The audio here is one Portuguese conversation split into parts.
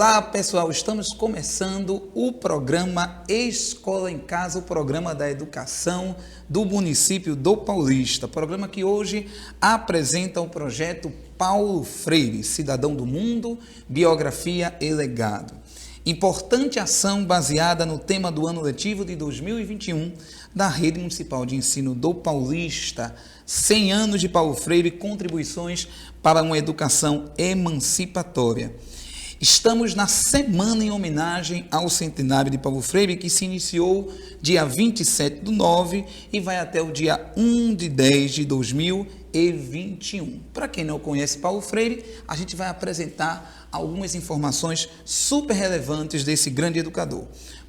Olá pessoal, estamos começando o programa Escola em Casa, o programa da educação do município do Paulista. Programa que hoje apresenta o projeto Paulo Freire, Cidadão do Mundo, Biografia e Legado. Importante ação baseada no tema do ano letivo de 2021 da Rede Municipal de Ensino do Paulista. 100 anos de Paulo Freire, contribuições para uma educação emancipatória. Estamos na semana em homenagem ao centenário de Paulo Freire, que se iniciou dia 27/9 e vai até o dia 1/10 de 2021. Para quem não conhece Paulo Freire, a gente vai apresentar algumas informações super relevantes desse grande educador.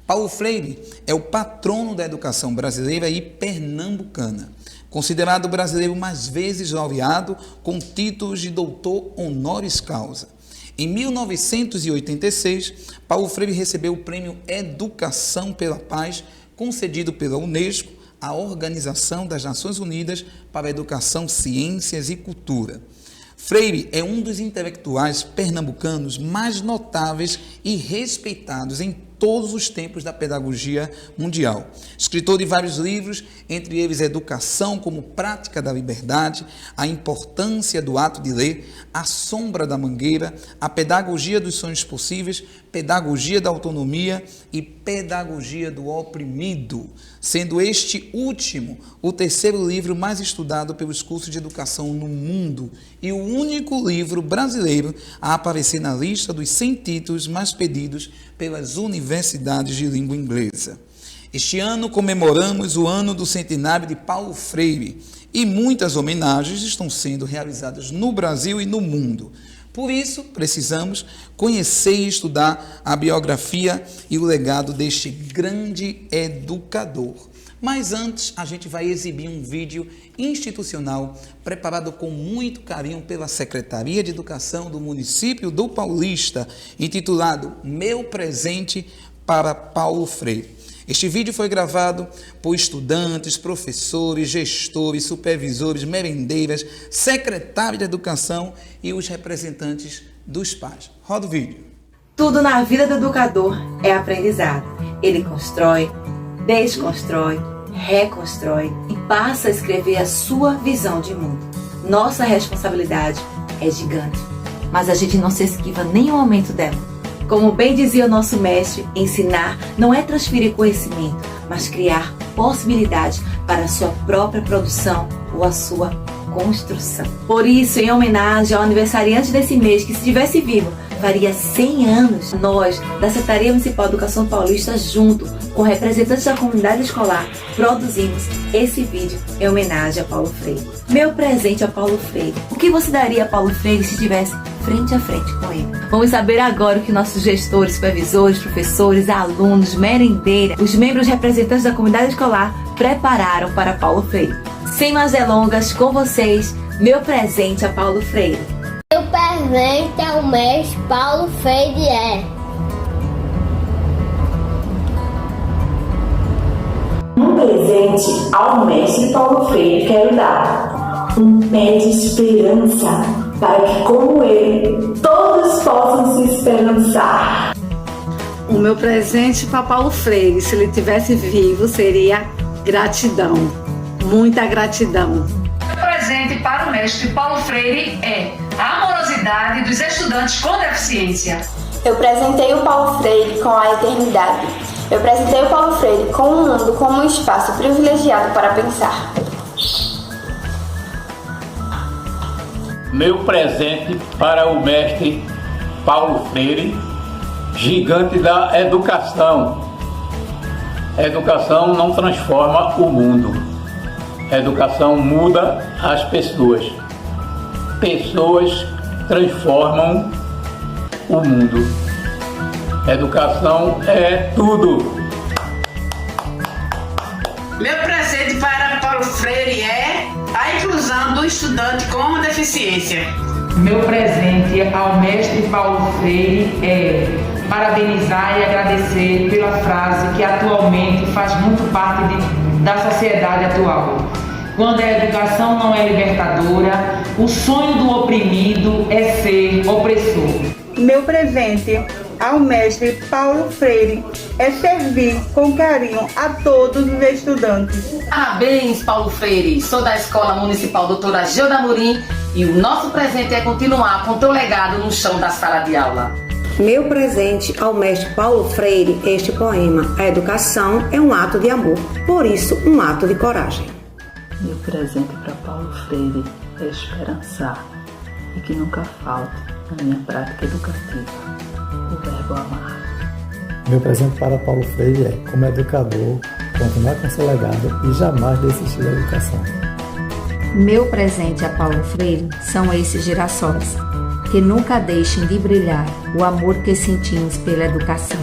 Paulo Freire é o patrono da educação brasileira e pernambucana. Considerado o brasileiro mais vezes laureado com títulos de doutor honoris causa. Em 1986, Paulo Freire recebeu o Prêmio Educação pela Paz, concedido pela Unesco, a Organização das Nações Unidas para a Educação, Ciências e Cultura. Freire é um dos intelectuais pernambucanos mais notáveis e respeitados em todos os tempos da pedagogia mundial. Escritor de vários livros, entre eles Educação como Prática da Liberdade, A Importância do Ato de Ler, A Sombra da Mangueira, A Pedagogia dos Sonhos Possíveis, Pedagogia da Autonomia e Pedagogia do Oprimido, sendo este último o terceiro livro mais estudado pelos cursos de educação no mundo e o único livro brasileiro a aparecer na lista dos 100 títulos mais pedidos pelas universidades de língua inglesa. Este ano comemoramos o ano do centenário de Paulo Freire e muitas homenagens estão sendo realizadas no Brasil e no mundo. Por isso, precisamos conhecer e estudar a biografia e o legado deste grande educador. Mas antes, a gente vai exibir um vídeo institucional preparado com muito carinho pela Secretaria de Educação do município do Paulista, intitulado Meu Presente para Paulo Freire. Este vídeo foi gravado por estudantes, professores, gestores, supervisores, merendeiras, secretários de Educação e os representantes dos pais. Roda o vídeo. Tudo na vida do educador é aprendizado. Ele constrói, desconstrói, reconstrói e passa a escrever a sua visão de mundo. Nossa responsabilidade é gigante, mas a gente não se esquiva nem um momento dela. Como bem dizia o nosso mestre, ensinar não é transferir conhecimento, mas criar possibilidades para a sua própria produção ou a sua construção. Por isso, em homenagem ao aniversariante desse mês, que se estivesse vivo, faria 100 anos, nós, da Secretaria Municipal de Educação Paulista, junto com representantes da comunidade escolar, produzimos esse vídeo em homenagem a Paulo Freire. Meu presente a Paulo Freire. O que você daria a Paulo Freire se estivesse frente a frente com ele? Vamos saber agora o que nossos gestores, supervisores, professores, alunos, merendeiras, os membros representantes da comunidade escolar prepararam para Paulo Freire. Sem mais delongas, com vocês, meu presente a Paulo Freire. Meu presente ao mestre Paulo Freire é um presente ao mestre Paulo Freire quero dar um pé de esperança para que, como ele, todos possam se esperançar. O meu presente para Paulo Freire, se ele estivesse vivo, seria gratidão, muita gratidão. O presente para o mestre Paulo Freire é a amorosidade dos estudantes com deficiência. Eu presentei o Paulo Freire com a eternidade. Eu presentei o Paulo Freire com o mundo como um espaço privilegiado para pensar. Meu presente para o mestre Paulo Freire, gigante da educação. Educação não transforma o mundo. Educação muda as pessoas. Pessoas transformam o mundo. Educação é tudo. Meu presente para Paulo Freire é a inclusão do estudante com deficiência. Meu presente ao mestre Paulo Freire é parabenizar e agradecer pela frase que atualmente faz muito parte da sociedade atual. Quando a educação não é libertadora, o sonho do oprimido é ser opressor. Meu presente ao mestre Paulo Freire é servir com carinho a todos os estudantes. Parabéns, Paulo Freire! Sou da Escola Municipal Doutora Gilda Amorim e o nosso presente é continuar com teu legado no chão das salas de aula. Meu presente ao mestre Paulo Freire, este poema: a educação é um ato de amor, por isso um ato de coragem. Meu presente para Paulo Freire é esperançar e que nunca falte na minha prática educativa o verbo amar. Meu presente para Paulo Freire é, como educador, continuar com seu legado e jamais desistir da educação. Meu presente a Paulo Freire são esses girassóis, que nunca deixem de brilhar o amor que sentimos pela educação.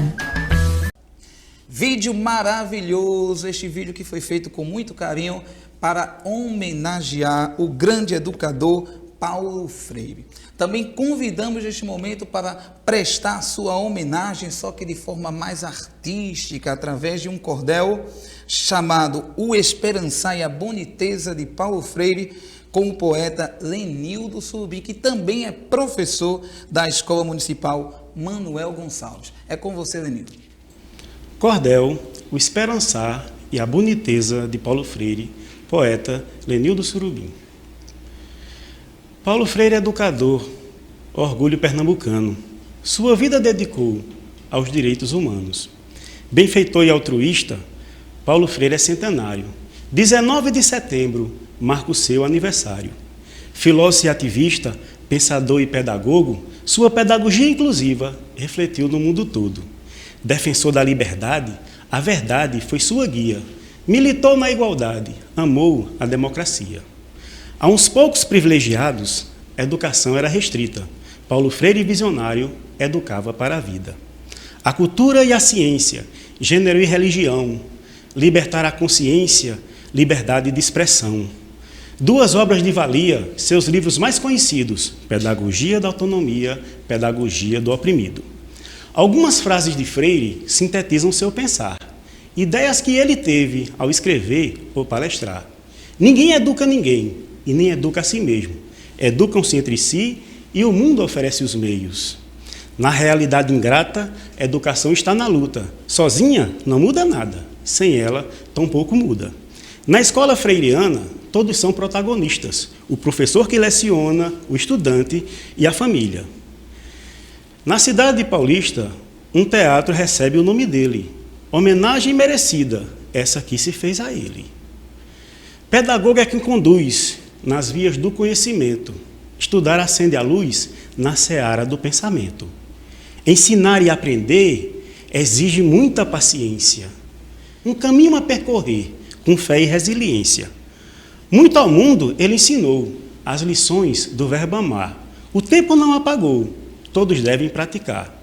Vídeo maravilhoso, este vídeo que foi feito com muito carinho para homenagear o grande educador Paulo Freire. Também convidamos neste momento para prestar sua homenagem, só que de forma mais artística, através de um cordel chamado O Esperançar e a Boniteza de Paulo Freire, com o poeta Lenildo Surubim, que também é professor da Escola Municipal Manuel Gonçalves. É com você, Lenildo. Cordel, O Esperançar e a Boniteza de Paulo Freire, poeta Lenildo Surubim. Paulo Freire é educador, orgulho pernambucano. Sua vida dedicou aos direitos humanos. Benfeitor e altruísta, Paulo Freire é centenário. 19 de setembro marca o seu aniversário. Filósofo e ativista, pensador e pedagogo, sua pedagogia inclusiva refletiu no mundo todo. Defensor da liberdade, a verdade foi sua guia. Militou na igualdade, amou a democracia. A uns poucos privilegiados, a educação era restrita. Paulo Freire, visionário, educava para a vida. A cultura e a ciência, gênero e religião, libertar a consciência, liberdade de expressão. Duas obras de valia, seus livros mais conhecidos, Pedagogia da Autonomia, Pedagogia do Oprimido. Algumas frases de Freire sintetizam seu pensar, ideias que ele teve ao escrever ou palestrar. Ninguém educa ninguém, e nem educa a si mesmo. Educam-se entre si e o mundo oferece os meios. Na realidade ingrata, a educação está na luta. Sozinha não muda nada, sem ela tampouco muda. Na escola freiriana, todos são protagonistas. O professor que leciona, o estudante e a família. Na cidade paulista, um teatro recebe o nome dele. Homenagem merecida, essa que se fez a ele. Pedagogo é quem conduz nas vias do conhecimento. Estudar acende a luz na seara do pensamento. Ensinar e aprender exige muita paciência. Um caminho a percorrer com fé e resiliência. Muito ao mundo ele ensinou as lições do verbo amar. O tempo não apagou, todos devem praticar.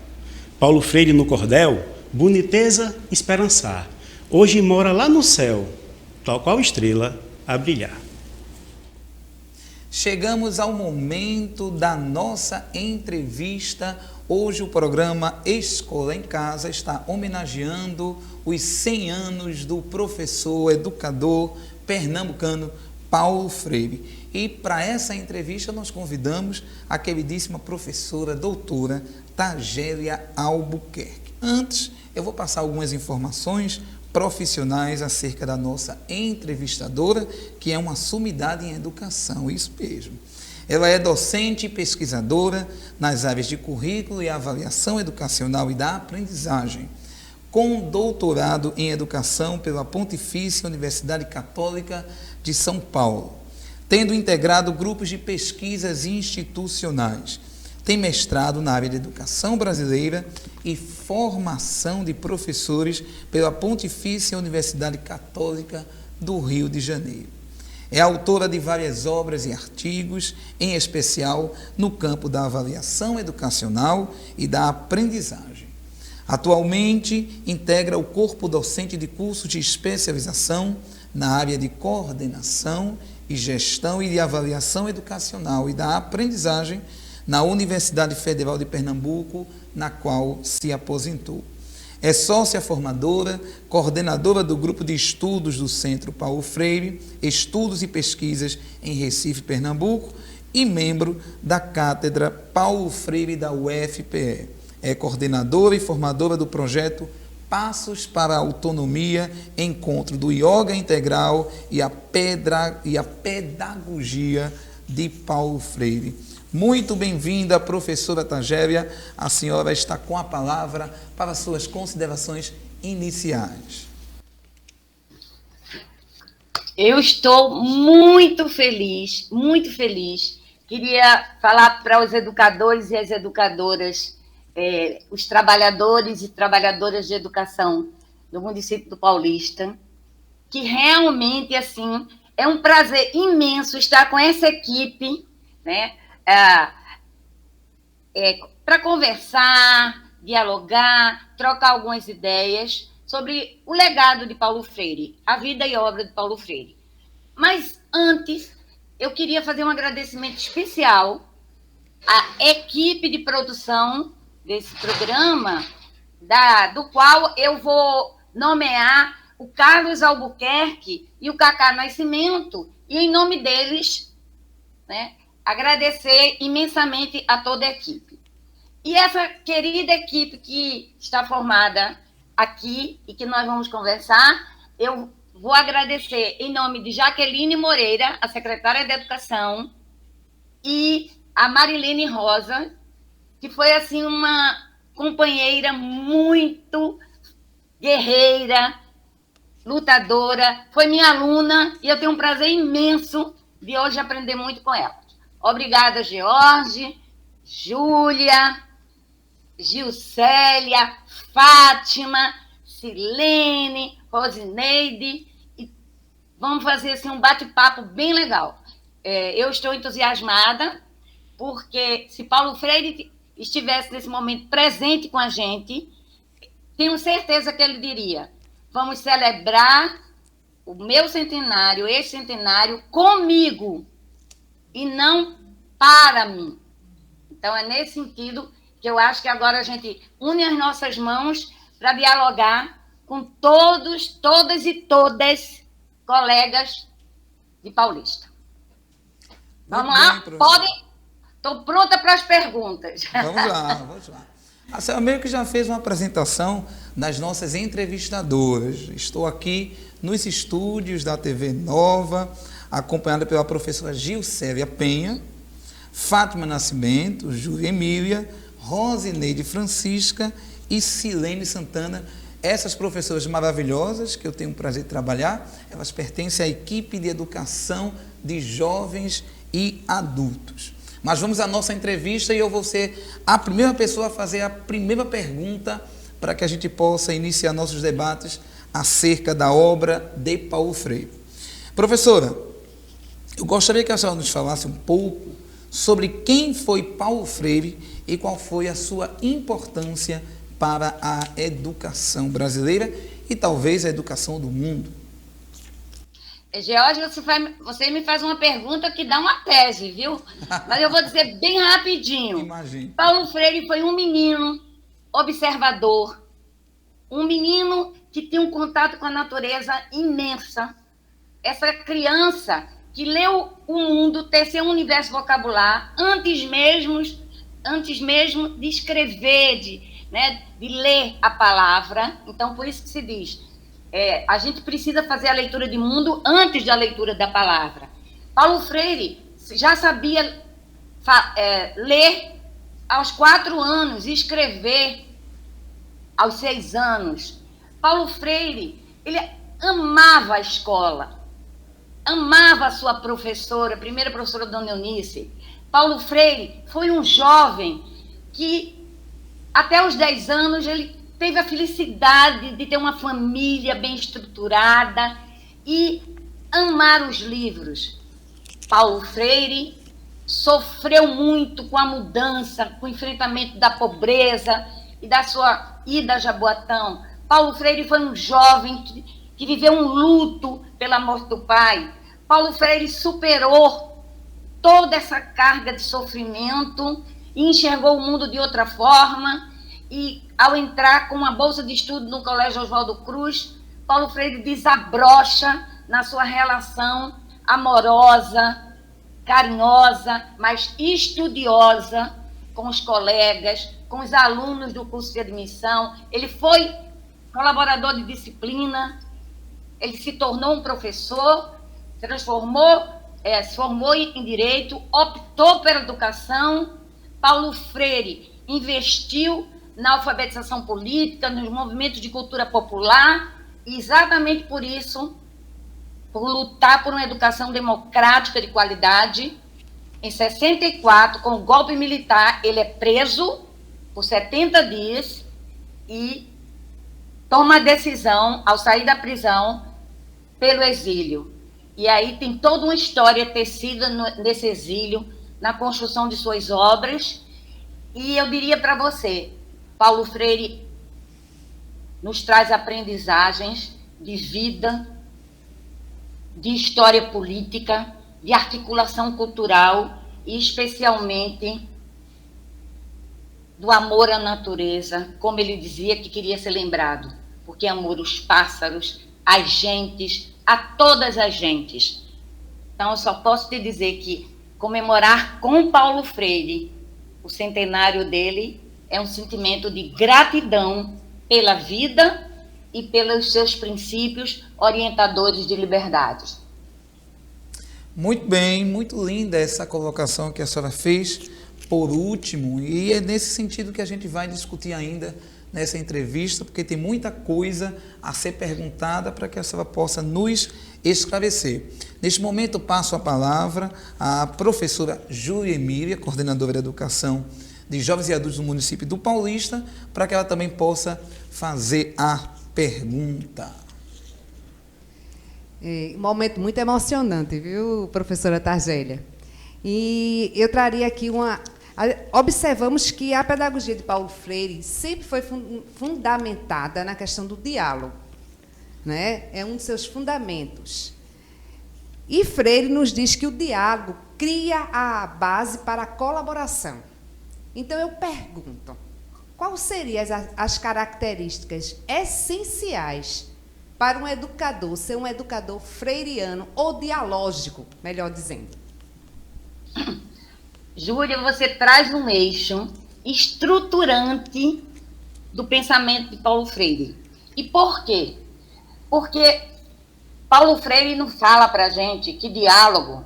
Paulo Freire no cordel, boniteza, esperançar. Hoje mora lá no céu, tal qual estrela a brilhar. Chegamos ao momento da nossa entrevista. Hoje o programa Escola em Casa está homenageando os 100 anos do professor, educador pernambucano Paulo Freire. E para essa entrevista nós convidamos a queridíssima professora, doutora Tagélia Albuquerque. Antes, eu vou passar algumas informações profissionais acerca da nossa entrevistadora, que é uma sumidade em educação, isso mesmo. Ela é docente e pesquisadora nas áreas de currículo e avaliação educacional e da aprendizagem, com doutorado em educação pela Pontifícia Universidade Católica de São Paulo, tendo integrado grupos de pesquisas institucionais. Tem mestrado na área de educação brasileira e formação de professores pela Pontifícia Universidade Católica do Rio de Janeiro. É autora de várias obras e artigos, em especial no campo da avaliação educacional e da aprendizagem. Atualmente, integra o corpo docente de cursos de especialização na área de coordenação e gestão e de avaliação educacional e da aprendizagem na Universidade Federal de Pernambuco, na qual se aposentou. É sócia formadora, coordenadora do Grupo de Estudos do Centro Paulo Freire, Estudos e Pesquisas em Recife, Pernambuco, e membro da Cátedra Paulo Freire da UFPE. é coordenadora e formadora do projeto Passos para a Autonomia, encontro do Yoga Integral e a Pedagogia de Paulo Freire. Muito bem-vinda, professora Tagéria. A senhora está com a palavra para suas considerações iniciais. Eu estou muito feliz, muito feliz. Queria falar para os educadores e as educadoras, os trabalhadores e trabalhadoras de educação do município do Paulista, que realmente, assim, é um prazer imenso estar com essa equipe, né, para conversar, dialogar, trocar algumas ideias sobre o legado de Paulo Freire, a vida e obra de Paulo Freire. Mas antes, eu queria fazer um agradecimento especial à equipe de produção desse programa, do qual eu vou nomear o Carlos Albuquerque e o Cacá Nascimento, e em nome deles, né, agradecer imensamente a toda a equipe. E essa querida equipe que está formada aqui e que nós vamos conversar, eu vou agradecer em nome de Jaqueline Moreira, a secretária de Educação, e a Marilene Rosa, que foi, assim, uma companheira muito guerreira, lutadora, foi minha aluna, e eu tenho um prazer imenso de hoje aprender muito com ela. Obrigada, George, Júlia, Gilcélia, Fátima, Silene, Rosineide, e vamos fazer, assim, um bate-papo bem legal. Eu estou entusiasmada, porque se Paulo Freire estivesse nesse momento presente com a gente, tenho certeza que ele diria: vamos celebrar o meu centenário, esse centenário, comigo, e não para mim. Então, é nesse sentido que eu acho que agora a gente une as nossas mãos para dialogar com todos, todas e todas colegas de Paulista. Vamos lá? Podem? Estou pronta para as perguntas. Vamos lá. A senhora meio que já fez uma apresentação das nossas entrevistadoras. Estou aqui nos estúdios da TV Nova, acompanhada pela professora Gilcélia Penha, Fátima Nascimento, Júlia Emília, Rosineide Francisca e Silene Santana. Essas professoras maravilhosas que eu tenho o prazer de trabalhar, elas pertencem à equipe de educação de jovens e adultos. Mas vamos à nossa entrevista e eu vou ser a primeira pessoa a fazer a primeira pergunta para que a gente possa iniciar nossos debates acerca da obra de Paulo Freire. Professora, eu gostaria que a senhora nos falasse um pouco sobre quem foi Paulo Freire e qual foi a sua importância para a educação brasileira e talvez a educação do mundo. George, você me faz uma pergunta que dá uma tese, viu? Mas eu vou dizer bem rapidinho. Imagine. Paulo Freire foi um menino observador, um menino que tinha um contato com a natureza imensa. Essa criança que leu o mundo, teceu um universo vocabular antes mesmo de escrever, de ler a palavra. Então, por isso que se diz, a gente precisa fazer a leitura de mundo antes da leitura da palavra. Paulo Freire já sabia ler aos 4 anos e escrever aos 6 anos. Paulo Freire, ele amava a escola, amava a sua professora, a primeira professora, Dona Eunice. Paulo Freire foi um jovem que, até os 10 anos, ele teve a felicidade de ter uma família bem estruturada e amar os livros. Paulo Freire sofreu muito com a mudança, com o enfrentamento da pobreza e da sua ida a Jaboatão. Paulo Freire foi um jovem que viveu um luto pela morte do pai. Paulo Freire superou toda essa carga de sofrimento e enxergou o mundo de outra forma. E, ao entrar com uma bolsa de estudo no Colégio Oswaldo Cruz, Paulo Freire desabrocha na sua relação amorosa, carinhosa, mas estudiosa com os colegas, com os alunos do curso de admissão. Ele foi colaborador de disciplina, ele se tornou um professor, se formou em Direito, optou pela educação. Paulo Freire investiu na alfabetização política, nos movimentos de cultura popular, e exatamente por isso, por lutar por uma educação democrática de qualidade. Em 64, com o golpe militar, ele é preso por 70 dias e toma a decisão, ao sair da prisão, pelo exílio. E aí tem toda uma história tecida nesse exílio, na construção de suas obras. E eu diria para você, Paulo Freire nos traz aprendizagens de vida, de história política, de articulação cultural e, especialmente, do amor à natureza, como ele dizia que queria ser lembrado, porque amor aos pássaros, às gentes, a todas as gentes. Então, eu só posso te dizer que comemorar com Paulo Freire o centenário dele é um sentimento de gratidão pela vida e pelos seus princípios orientadores de liberdade. Muito bem, muito linda essa colocação que a senhora fez por último, e é nesse sentido que a gente vai discutir ainda nessa entrevista, porque tem muita coisa a ser perguntada para que a senhora possa nos esclarecer. Neste momento, passo a palavra à professora Júlia Emília, coordenadora de Educação de Jovens e Adultos do município do Paulista, para que ela também possa fazer a pergunta. Um momento muito emocionante, viu, professora Targélia? E eu traria aqui observamos que a pedagogia de Paulo Freire sempre foi fundamentada na questão do diálogo, né? É um de seus fundamentos. E Freire nos diz que o diálogo cria a base para a colaboração. Então, eu pergunto, quais seriam as características essenciais para um educador ser um educador freiriano ou dialógico, melhor dizendo? Júlia, você traz um eixo estruturante do pensamento de Paulo Freire. E por quê? Porque Paulo Freire não fala para a gente que diálogo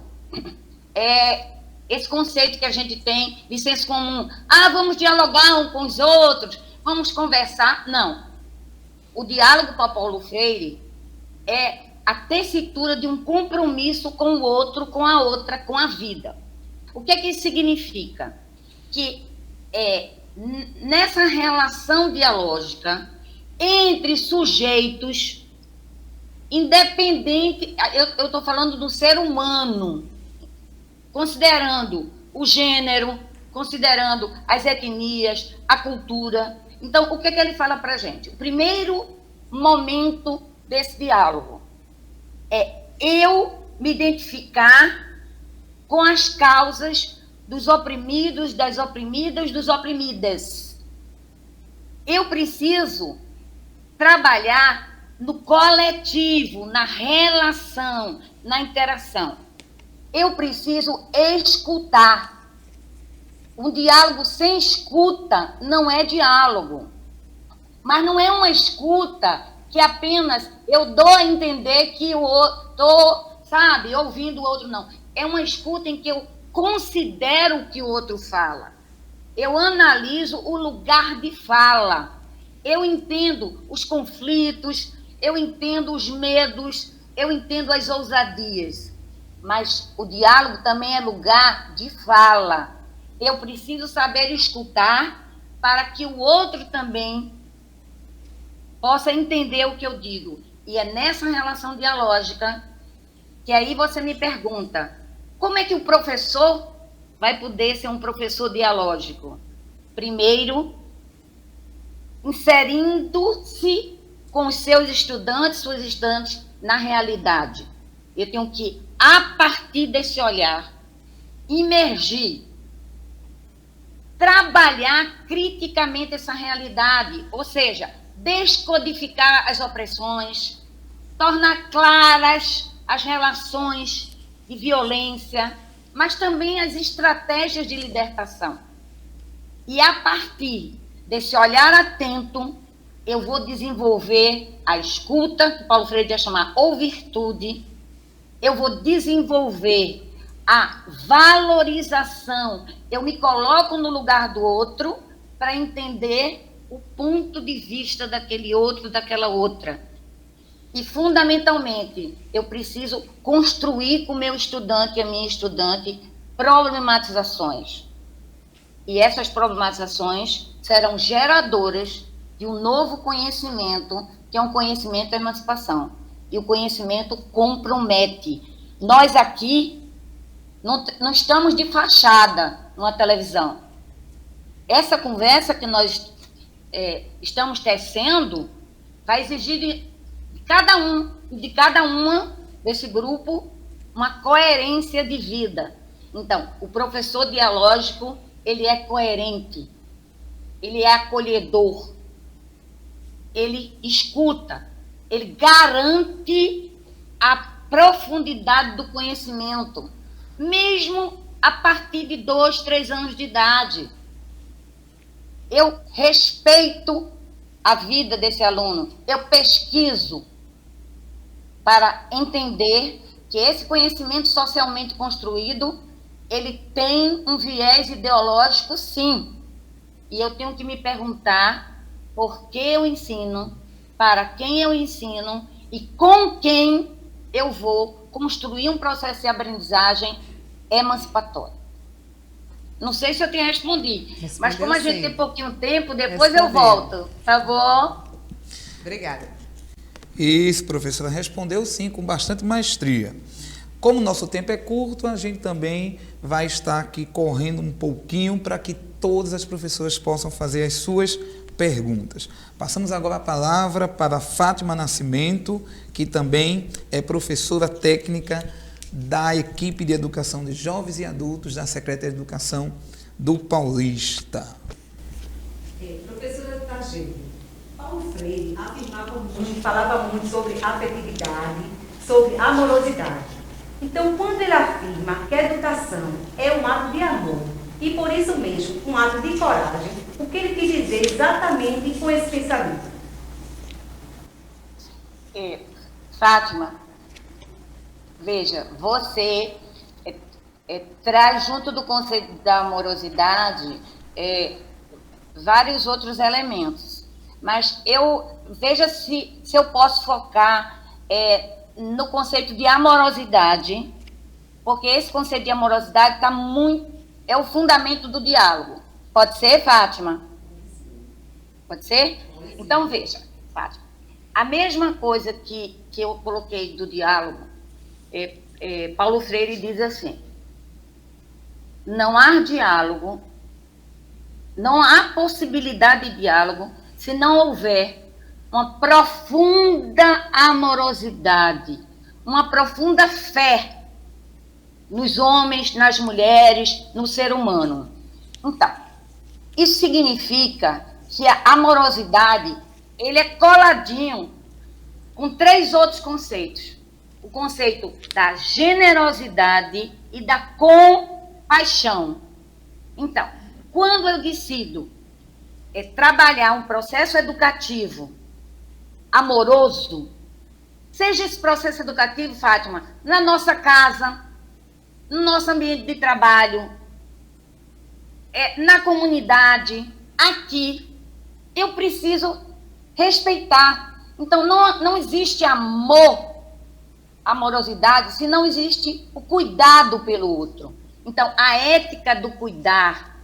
é esse conceito que a gente tem de senso comum. Vamos dialogar uns com os outros, vamos conversar. Não. O diálogo para Paulo Freire é a tessitura de um compromisso com o outro, com a outra, com a vida. O que é que isso significa? Que nessa relação dialógica entre sujeitos, independente, eu estou falando do ser humano, considerando o gênero, considerando as etnias, a cultura. Então, o que é que ele fala para a gente? O primeiro momento desse diálogo é eu me identificar com as causas dos oprimidos, das oprimidas, dos oprimidas. Eu preciso trabalhar no coletivo, na relação, na interação. Eu preciso escutar. Um diálogo sem escuta não é diálogo. Mas não é uma escuta que apenas eu dou a entender que eu estou, ouvindo o outro, não. É uma escuta em que eu considero o que o outro fala. Eu analiso o lugar de fala. Eu entendo os conflitos, eu entendo os medos, eu entendo as ousadias. Mas o diálogo também é lugar de fala. Eu preciso saber escutar para que o outro também possa entender o que eu digo. E é nessa relação dialógica que aí você me pergunta, como é que o professor vai poder ser um professor dialógico? Primeiro, inserindo-se com os seus estudantes, suas estudantes, na realidade. Eu tenho que, a partir desse olhar, imergir, trabalhar criticamente essa realidade, ou seja, descodificar as opressões, tornar claras as relações de violência, mas também as estratégias de libertação. E a partir desse olhar atento, eu vou desenvolver a escuta, que Paulo Freire ia chamar ou virtude, eu vou desenvolver a valorização, eu me coloco no lugar do outro para entender o ponto de vista daquele outro, daquela outra. E, fundamentalmente, eu preciso construir com o meu estudante e a minha estudante problematizações. E essas problematizações serão geradoras de um novo conhecimento, que é um conhecimento da emancipação. E o conhecimento compromete. Nós aqui não estamos de fachada numa televisão. Essa conversa que nós estamos tecendo vai exigir de cada um, de cada uma desse grupo, uma coerência de vida. Então, o professor dialógico, ele é coerente, ele é acolhedor, ele escuta, ele garante a profundidade do conhecimento, mesmo a partir de 2, 3 anos de idade. Eu respeito a vida desse aluno, eu pesquiso para entender que esse conhecimento socialmente construído, ele tem um viés ideológico, sim. E eu tenho que me perguntar por que eu ensino, para quem eu ensino e com quem eu vou construir um processo de aprendizagem emancipatório. Não sei se eu tenho respondido, mas como a gente tem pouquinho tempo, depois eu volto, tá bom? Obrigada. Isso, professora, respondeu sim, com bastante maestria. Como o nosso tempo é curto, a gente também vai estar aqui correndo um pouquinho para que todas as professoras possam fazer as suas perguntas. Passamos agora a palavra para Fátima Nascimento, que também é professora técnica da equipe de educação de jovens e adultos da Secretaria de Educação do Paulista. Professora Targêlia, Paulo Freire falava muito sobre afetividade, sobre amorosidade. Então, quando ele afirma que a educação é um ato de amor e, por isso mesmo, um ato de coragem, o que ele quis dizer exatamente com esse pensamento? Fátima, veja, você traz junto do conceito da amorosidade vários outros elementos, mas veja se eu posso focar no conceito de amorosidade, porque esse conceito de amorosidade é o fundamento do diálogo. Pode ser, Fátima? Pode ser? Então, veja, Fátima, a mesma coisa que eu coloquei do diálogo, Paulo Freire diz assim: não há diálogo, não há possibilidade de diálogo se não houver uma profunda amorosidade, uma profunda fé nos homens, nas mulheres, no ser humano. Então, isso significa que a amorosidade, ele é coladinho com 3 outros conceitos. O conceito da generosidade e da compaixão. Então, quando eu decido trabalhar um processo educativo amoroso, seja esse processo educativo, Fátima, na nossa casa, no nosso ambiente de trabalho, na comunidade, aqui, eu preciso respeitar. Então, não existe amorosidade, se não existe o cuidado pelo outro. Então, a ética do cuidar,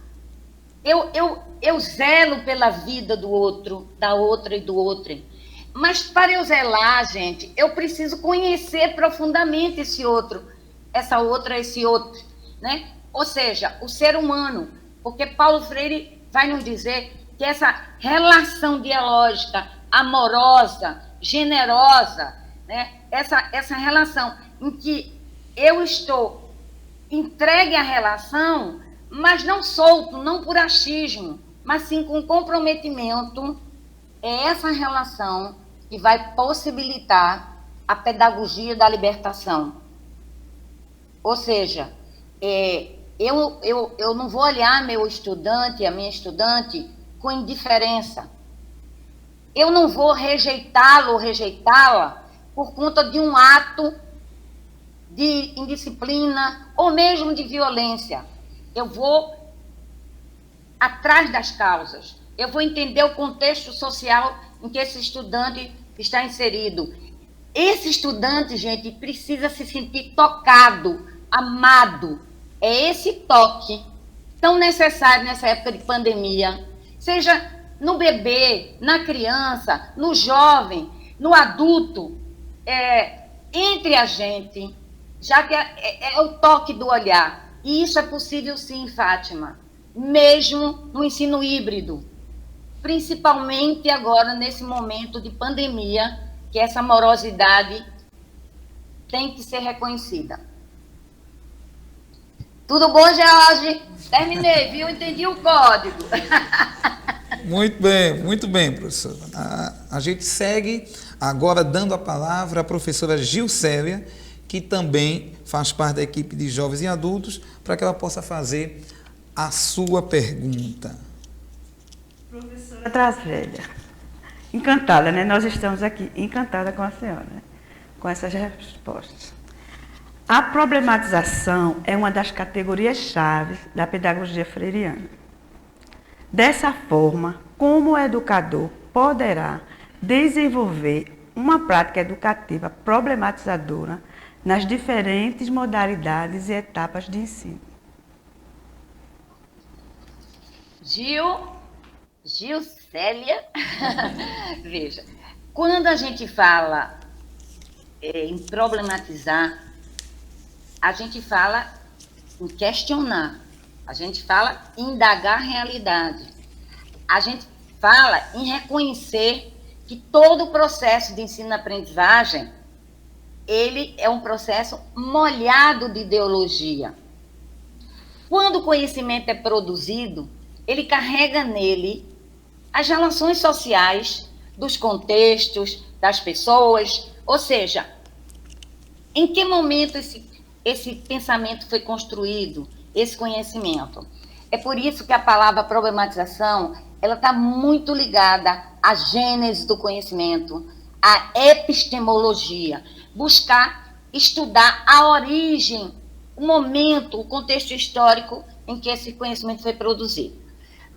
eu zelo pela vida do outro, da outra e do outro. Mas para eu zelar, gente, eu preciso conhecer profundamente esse outro, essa outra, esse outro, né? Ou seja, o ser humano, porque Paulo Freire vai nos dizer que essa relação dialógica, amorosa, generosa, né? Essa relação em que eu estou entregue à relação, mas não solto, não por achismo, mas sim com comprometimento, é essa relação que vai possibilitar a pedagogia da libertação. Ou seja, eu não vou olhar meu estudante, a minha estudante, com indiferença. Eu não vou rejeitá-lo ou rejeitá-la por conta de um ato de indisciplina ou mesmo de violência. Eu vou atrás das causas. Eu vou entender o contexto social em que esse estudante está inserido. Esse estudante, gente, precisa se sentir tocado, amado. É esse toque tão necessário nessa época de pandemia, seja no bebê, na criança, no jovem, no adulto, entre a gente, já que é o toque do olhar. E isso é possível sim, Fátima, mesmo no ensino híbrido, principalmente agora nesse momento de pandemia, que essa morosidade tem que ser reconhecida. Tudo bom, George? Terminei, viu? Entendi o código. Muito bem, professora. A gente segue agora dando a palavra à professora Gilcélia, que também faz parte da equipe de jovens e adultos, para que ela possa fazer a sua pergunta. Professora Tragédia, encantada, né? Nós estamos aqui encantada com a senhora, né? Com essas respostas. A problematização é uma das categorias-chave da pedagogia freiriana. Dessa forma, como o educador poderá desenvolver uma prática educativa problematizadora nas diferentes modalidades e etapas de ensino? Gilcélia, veja, quando a gente fala em problematizar, a gente fala em questionar, a gente fala em indagar a realidade, a gente fala em reconhecer que todo o processo de ensino-aprendizagem, ele é um processo molhado de ideologia. Quando o conhecimento é produzido, ele carrega nele as relações sociais dos contextos, das pessoas, ou seja, em que momento esse pensamento foi construído, esse conhecimento. É por isso que a palavra problematização, ela está muito ligada à gênese do conhecimento, à epistemologia, buscar estudar a origem, o momento, o contexto histórico em que esse conhecimento foi produzido.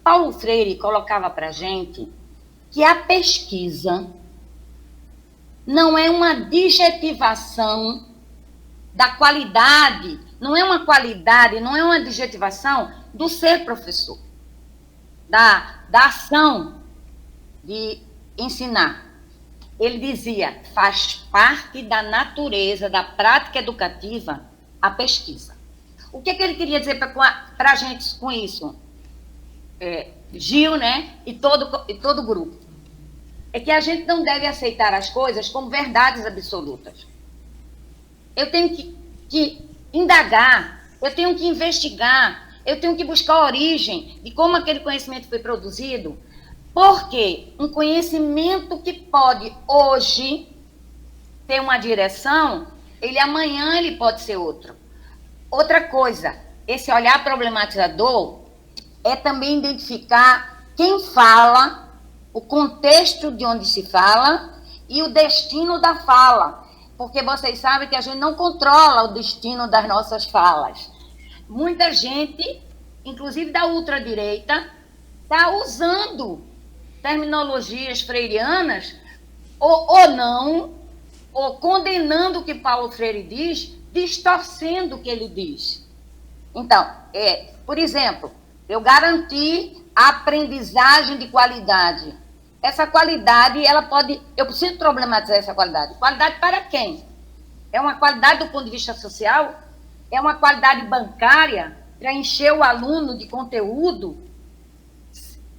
Paulo Freire colocava para a gente que a pesquisa não é uma adjetivação da qualidade, não é uma qualidade, não é uma adjetivação do ser professor, da ação de ensinar. Ele dizia, faz parte da natureza da prática educativa a pesquisa. O que ele queria dizer para a gente com isso? Gil, né, e todo o grupo. É que a gente não deve aceitar as coisas como verdades absolutas. Eu tenho que indagar, eu tenho que investigar, eu tenho que buscar a origem de como aquele conhecimento foi produzido, porque um conhecimento que pode hoje ter uma direção, amanhã ele pode ser outro. Outra coisa, esse olhar problematizador é também identificar quem fala, o contexto de onde se fala e o destino da fala. Porque vocês sabem que a gente não controla o destino das nossas falas. Muita gente, inclusive da ultradireita, está usando terminologias freirianas ou não, ou condenando o que Paulo Freire diz, distorcendo o que ele diz. Então, por exemplo, eu garantir a aprendizagem de qualidade. Essa qualidade, eu preciso problematizar essa qualidade. Qualidade para quem? É uma qualidade do ponto de vista social? É uma qualidade bancária para encher o aluno de conteúdo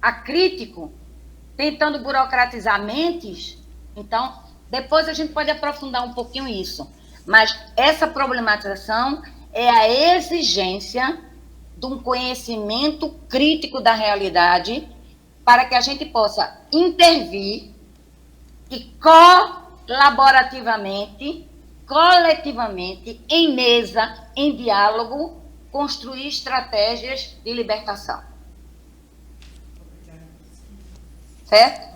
acrítico, tentando burocratizar mentes? Então, depois a gente pode aprofundar um pouquinho isso. Mas essa problematização é a exigência de um conhecimento crítico da realidade para que a gente possa intervir e colaborativamente, coletivamente, em mesa, em diálogo, construir estratégias de libertação. Certo?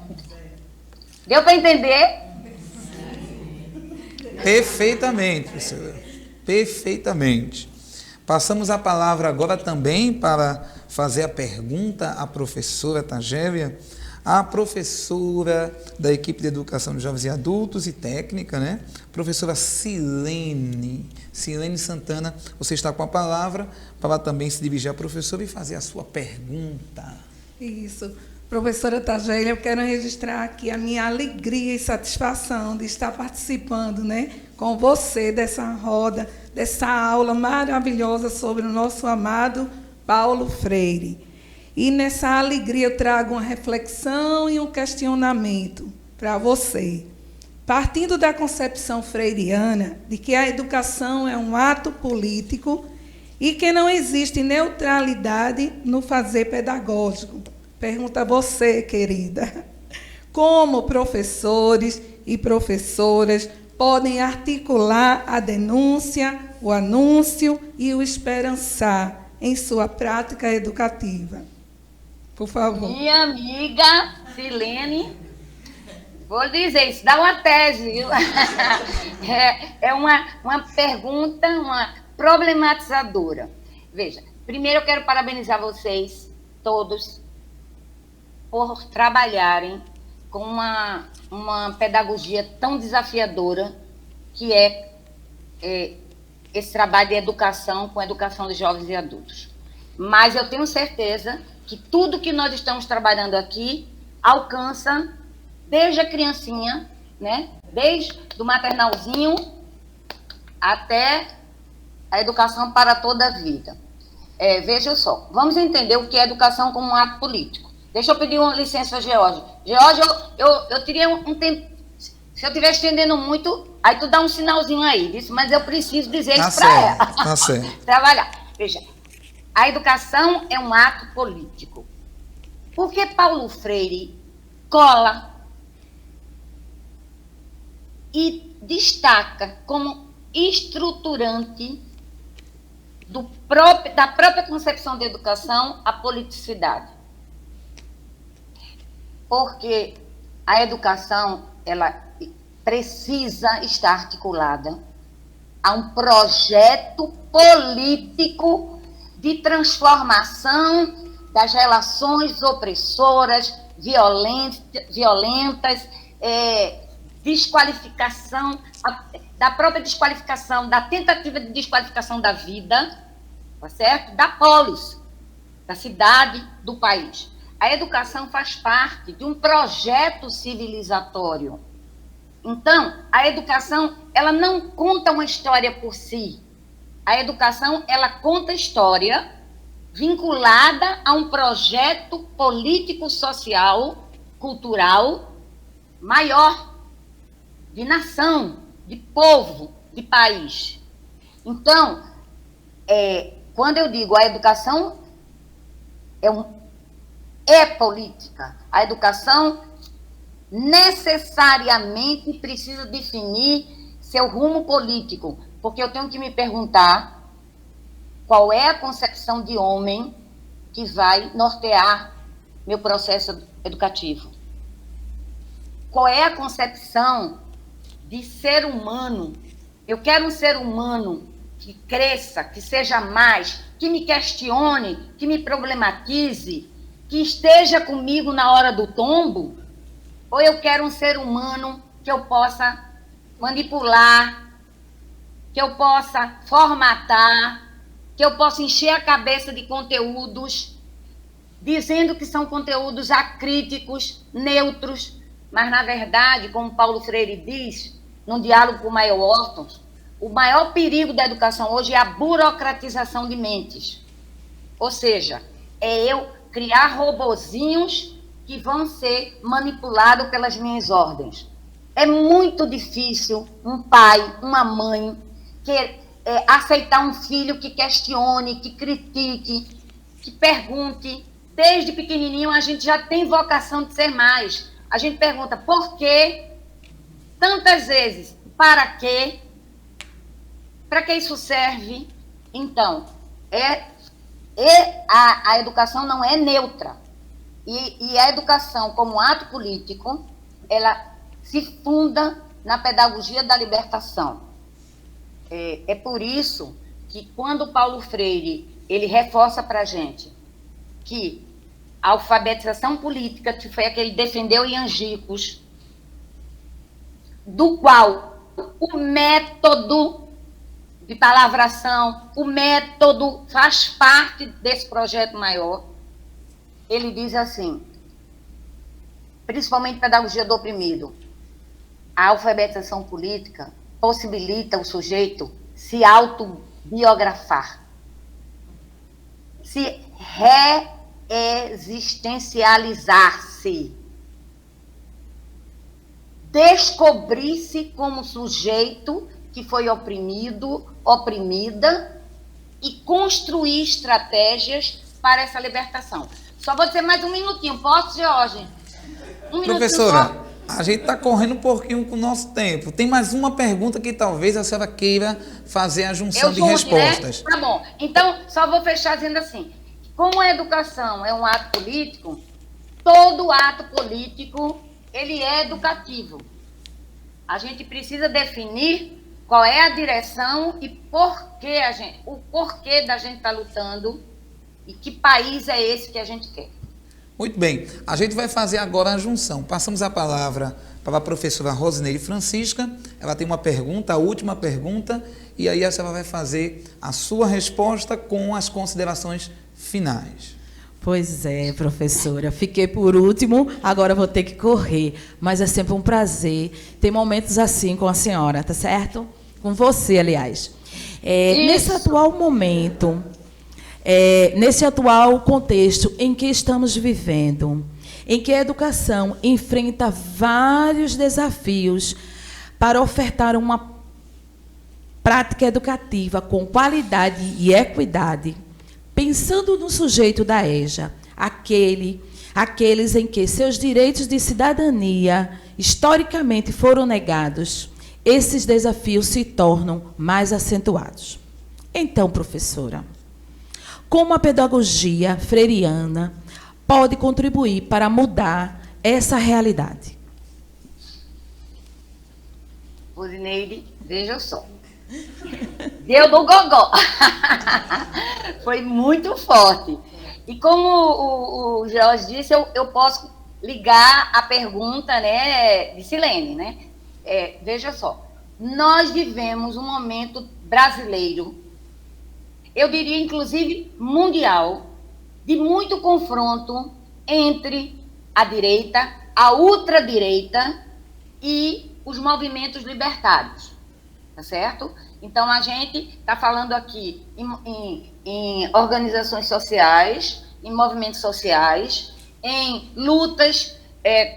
Deu para entender? Perfeitamente, professora. Perfeitamente. Passamos a palavra agora também para fazer a pergunta à professora Tagélia, a professora da equipe de Educação de Jovens e Adultos e Técnica, né? Professora Silene Santana, você está com a palavra para também se dirigir à professora e fazer a sua pergunta. Isso. Professora Tagélia, eu quero registrar aqui a minha alegria e satisfação de estar participando, né, com você dessa roda, dessa aula maravilhosa sobre o nosso amado Paulo Freire. E nessa alegria eu trago uma reflexão e um questionamento para você. Partindo da concepção freiriana de que a educação é um ato político e que não existe neutralidade no fazer pedagógico. Pergunta a você, querida, como professores e professoras podem articular a denúncia, o anúncio e o esperançar em sua prática educativa? Por favor. Minha amiga Silene, vou dizer, isso dá uma tese, viu? É uma pergunta, uma problematizadora. Veja, primeiro eu quero parabenizar vocês todos por trabalharem com uma pedagogia tão desafiadora que é esse trabalho de educação com educação de jovens e adultos. Mas eu tenho certeza que tudo que nós estamos trabalhando aqui alcança desde a criancinha, né? Desde o maternalzinho até a educação para toda a vida. Veja só, vamos entender o que é educação como um ato político. Deixa eu pedir uma licença, George. George, eu teria um tempo. Se eu estiver estendendo muito, aí tu dá um sinalzinho aí, disso, mas eu preciso dizer isso para ela. Tá certo. Trabalhar. Veja, a educação é um ato político. Por que Paulo Freire cola e destaca como estruturante da própria concepção de educação a politicidade? Porque a educação, ela precisa estar articulada a um projeto político de transformação das relações opressoras, violentas, desqualificação, da própria desqualificação, da tentativa de desqualificação da vida, tá certo? Da polis, da cidade, do país. A educação faz parte de um projeto civilizatório. Então, a educação, ela não conta uma história por si. A educação, ela conta história vinculada a um projeto político-social, cultural, maior, de nação, de povo, de país. Então, quando eu digo a educação é política, a educação necessariamente precisa definir seu rumo político, porque eu tenho que me perguntar qual é a concepção de homem que vai nortear meu processo educativo. Qual é a concepção de ser humano? Eu quero um ser humano que cresça, que seja mais, que me questione, que me problematize, que esteja comigo na hora do tombo? Ou eu quero um ser humano que eu possa manipular, que eu possa formatar, que eu possa encher a cabeça de conteúdos, dizendo que são conteúdos acríticos, neutros, mas, na verdade, como Paulo Freire diz, num diálogo com o Mayer Wharton, o maior perigo da educação hoje é a burocratização de mentes. Ou seja, é eu criar robozinhos que vão ser manipulados pelas minhas ordens. É muito difícil um pai, uma mãe, aceitar um filho que questione, que critique, que pergunte. Desde pequenininho a gente já tem vocação de ser mais. A gente pergunta por quê, tantas vezes, para quê, para que isso serve? Então, A educação não é neutra. E a educação, como ato político, ela se funda na pedagogia da libertação. É por isso que, quando Paulo Freire ele reforça para a gente que a alfabetização política, que foi a que ele defendeu em Angicos, do qual o método de palavração, o método faz parte desse projeto maior. Ele diz assim, principalmente pedagogia do oprimido, a alfabetização política possibilita o sujeito se autobiografar, se reexistencializar-se, descobrir-se como sujeito que foi oprimido, oprimida, e construir estratégias para essa libertação. Só vou dizer mais um minutinho, posso, Jorge? Professora, a gente está correndo um pouquinho com o nosso tempo. Tem mais uma pergunta que talvez a senhora queira fazer a junção de respostas. Né? Tá bom. Então, só vou fechar dizendo assim, como a educação é um ato político, todo ato político, ele é educativo. A gente precisa definir qual é a direção e o porquê da gente estar lutando e que país é esse que a gente quer. Muito bem, a gente vai fazer agora a junção. Passamos a palavra para a professora Rosineide Francisca. Ela tem uma pergunta, a última pergunta, e aí a senhora vai fazer a sua resposta com as considerações finais. Pois é, professora. Fiquei por último, agora vou ter que correr. Mas é sempre um prazer ter momentos assim com a senhora, tá certo? Com você, aliás. Nesse atual momento, nesse atual contexto em que estamos vivendo, em que a educação enfrenta vários desafios para ofertar uma prática educativa com qualidade e equidade, pensando no sujeito da EJA, aqueles em que seus direitos de cidadania historicamente foram negados, esses desafios se tornam mais acentuados. Então, professora, como a pedagogia freiriana pode contribuir para mudar essa realidade? Rosineide, veja só. Deu do gogó. Foi muito forte. E como o Jorge disse, eu posso ligar a pergunta, né, de Silene, né? Veja só, nós vivemos um momento brasileiro, eu diria inclusive mundial, de muito confronto entre a direita, a ultradireita e os movimentos libertários, tá certo? Então, a gente está falando aqui em organizações sociais, em movimentos sociais, em lutas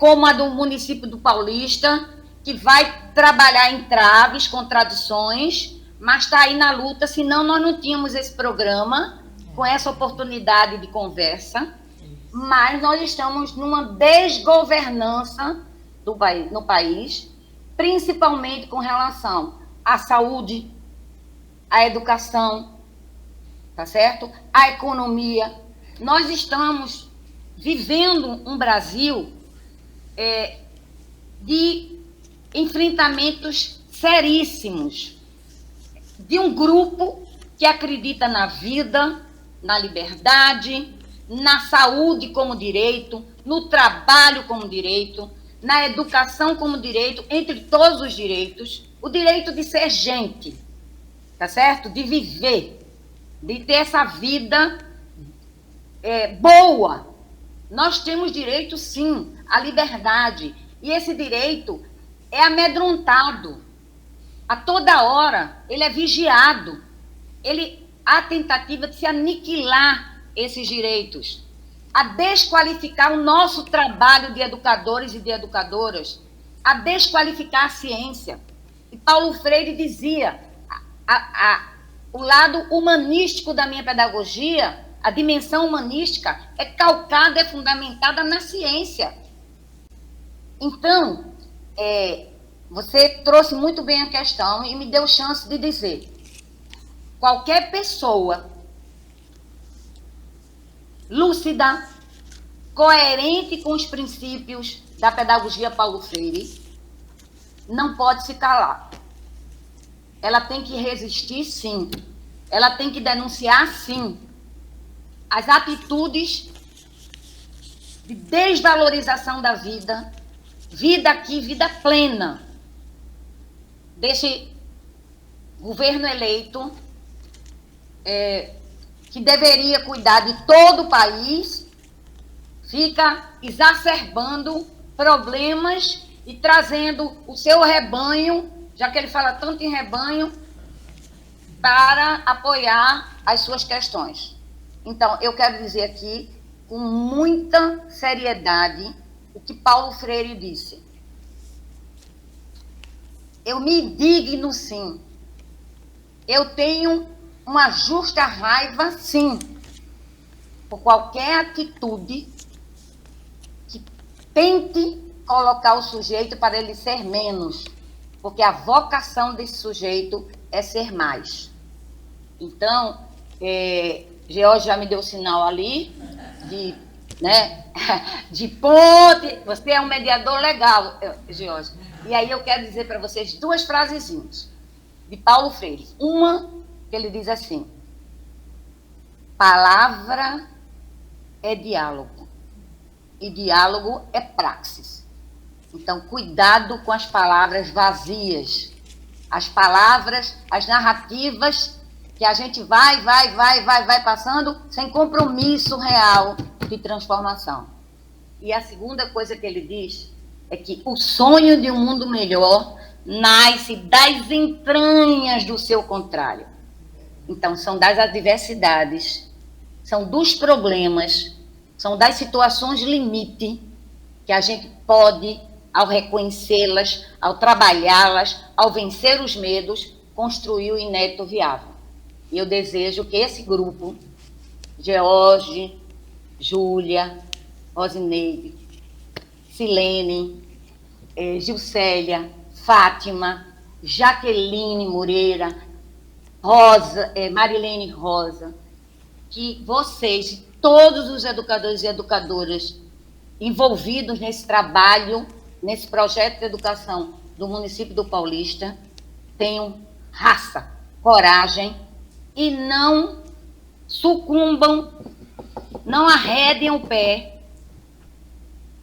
como a do município do Paulista, que vai trabalhar entraves, contradições, mas está aí na luta, senão nós não tínhamos esse programa, com essa oportunidade de conversa, mas nós estamos numa desgovernança no país, principalmente com relação à saúde, à educação, tá certo? À economia. Nós estamos vivendo um Brasil de enfrentamentos seríssimos de um grupo que acredita na vida, na liberdade, na saúde como direito, no trabalho como direito, na educação como direito, entre todos os direitos, o direito de ser gente, tá certo? De viver, de ter essa vida boa. Nós temos direito, sim, à liberdade, e esse direito é amedrontado. A toda hora, ele é vigiado. Há tentativa de se aniquilar esses direitos, a desqualificar o nosso trabalho de educadores e de educadoras, a desqualificar a ciência. E Paulo Freire dizia, o lado humanístico da minha pedagogia, a dimensão humanística, é calcada, é fundamentada na ciência. Então, você trouxe muito bem a questão e me deu chance de dizer, qualquer pessoa lúcida, coerente com os princípios da pedagogia Paulo Freire, não pode se calar. Ela tem que resistir, sim. Ela tem que denunciar, sim, as atitudes de desvalorização da vida, vida aqui, vida plena, desse governo eleito, que deveria cuidar de todo o país, fica exacerbando problemas e trazendo o seu rebanho, já que ele fala tanto em rebanho, para apoiar as suas questões. Então, eu quero dizer aqui, com muita seriedade, o que Paulo Freire disse. Eu me indigno, sim. Eu tenho uma justa raiva, sim, por qualquer atitude que tente colocar o sujeito para ele ser menos, porque a vocação desse sujeito é ser mais. Então, George já me deu o sinal ali de ponte. Você é um mediador legal, George. E aí eu quero dizer para vocês duas frasezinhas de Paulo Freire. Uma, que ele diz assim: palavra é diálogo e diálogo é praxis. Então, cuidado com as palavras vazias, as palavras, as narrativas que a gente vai passando sem compromisso real de transformação. E a segunda coisa que ele diz é que o sonho de um mundo melhor nasce das entranhas do seu contrário. Então, são das adversidades, são dos problemas, são das situações limite que a gente pode, ao reconhecê-las, ao trabalhá-las, ao vencer os medos, construir o inédito viável. E eu desejo que esse grupo, George, Júlia, Rosineide, Silene, Gilcélia, Fátima, Jaqueline Moreira, Rosa, Marilene Rosa, que vocês, todos os educadores e educadoras envolvidos nesse trabalho, nesse projeto de educação do município do Paulista, tenham raça, coragem e não sucumbam, não arredem o pé,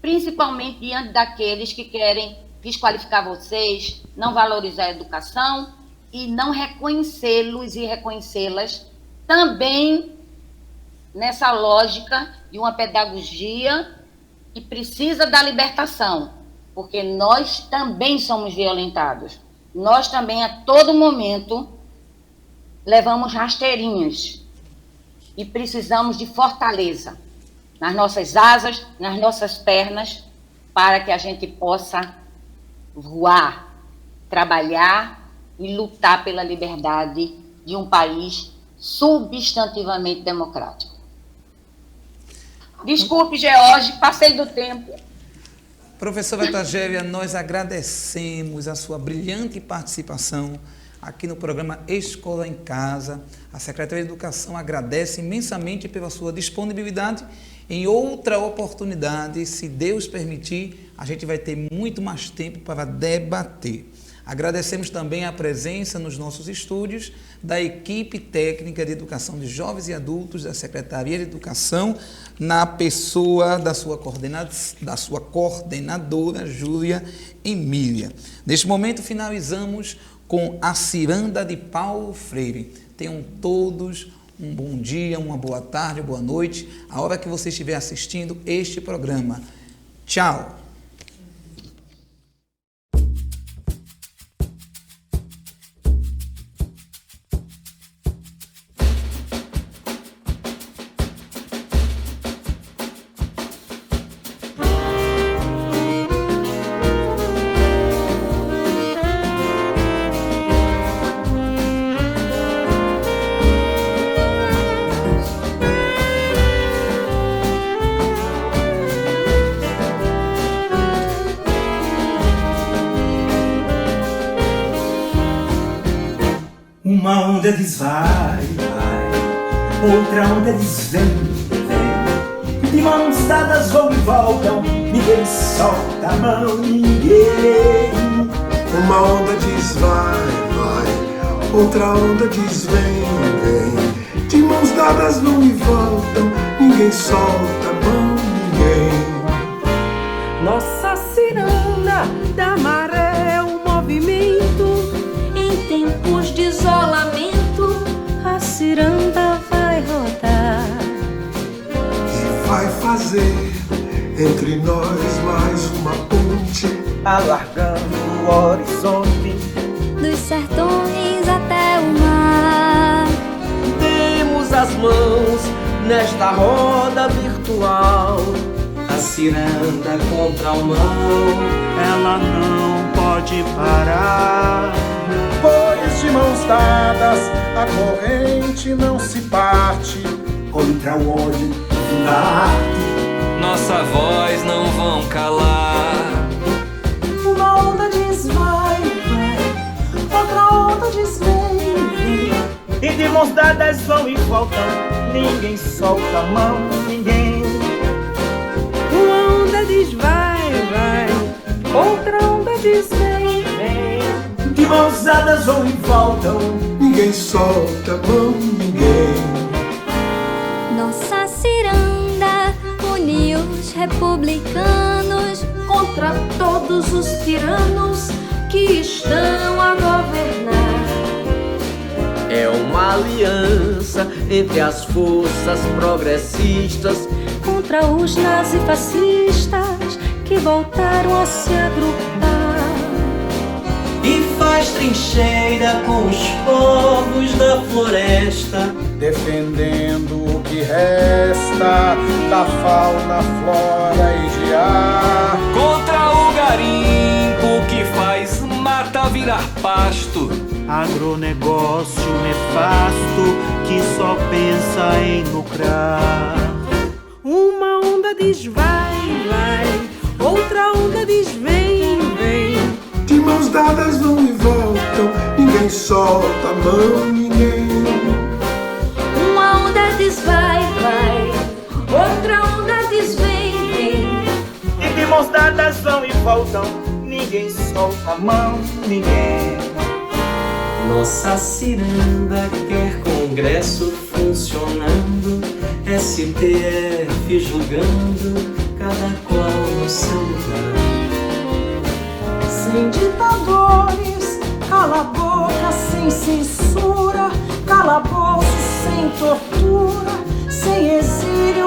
principalmente diante daqueles que querem desqualificar vocês, não valorizar a educação e não reconhecê-los e reconhecê-las também nessa lógica de uma pedagogia que precisa da libertação, porque nós também somos violentados. Nós também, a todo momento, levamos rasteirinhas e precisamos de fortaleza nas nossas asas, nas nossas pernas, para que a gente possa voar, trabalhar e lutar pela liberdade de um país substantivamente democrático. Desculpe, George, passei do tempo. Professora Tagélia, nós agradecemos a sua brilhante participação aqui no programa Escola em Casa. A Secretaria de Educação agradece imensamente pela sua disponibilidade. Em outra oportunidade, se Deus permitir, a gente vai ter muito mais tempo para debater. Agradecemos também a presença nos nossos estúdios da equipe técnica de educação de jovens e adultos da Secretaria de Educação, na pessoa da sua coordenadora, Júlia Emília. Neste momento, finalizamos com a ciranda de Paulo Freire. Tenham todos um bom dia, uma boa tarde, boa noite, a hora que você estiver assistindo este programa. Tchau! Uma onda diz vai, vai, outra onda diz vem, vem. de mãos dadas vão e voltam, ninguém solta a mão, ninguém. Uma onda diz vai, vai, outra onda diz vem, vem. De mãos dadas vão e voltam, ninguém solta a mão, ninguém. Nossa ciranda da maré é um movimento. Em tempos de isolamento, a ciranda vai rodar E vai fazer entre nós mais uma ponte, alargando o horizonte, dos sertões até o mar. Demos as mãos nesta roda virtual. A ciranda contra o mão, ela não pode parar, pois de mãos dadas a corrente não se parte contra o ódio da arte. Nossa voz não vão calar. Uma onda diz vai, vai, outra onda diz vem, vem. E de mãos dadas vão e voltam, ninguém solta a mão, ninguém. Uma onda diz vai, vai, outra onda diz vem, vem. De mãos dadas vão e voltam, ninguém solta a mão, ninguém. Nossa ciranda uniu os republicanos contra todos os tiranos que estão a governar. é uma aliança entre as forças progressistas contra os nazifascistas que voltaram a se agrupar. E faz trincheira com os povos da floresta, defendendo o que resta da fauna, flora e de ar. Contra o garimpo que faz mata virar pasto, agronegócio nefasto que só pensa em lucrar. Uma onda diz vai, vai, outra onda diz vem, vem. De mãos dadas vão e voltam, ninguém solta a mão, ninguém. Uma onda diz vai, vai, outra onda diz vem, vem. E de mãos dadas vão e voltam, ninguém solta a mão, ninguém. Nossa ciranda quer Congresso funcionando, STF julgando, cada qual no seu lugar. Sem ditadores, cala a boca sem censura, calabouço sem tortura, sem exílio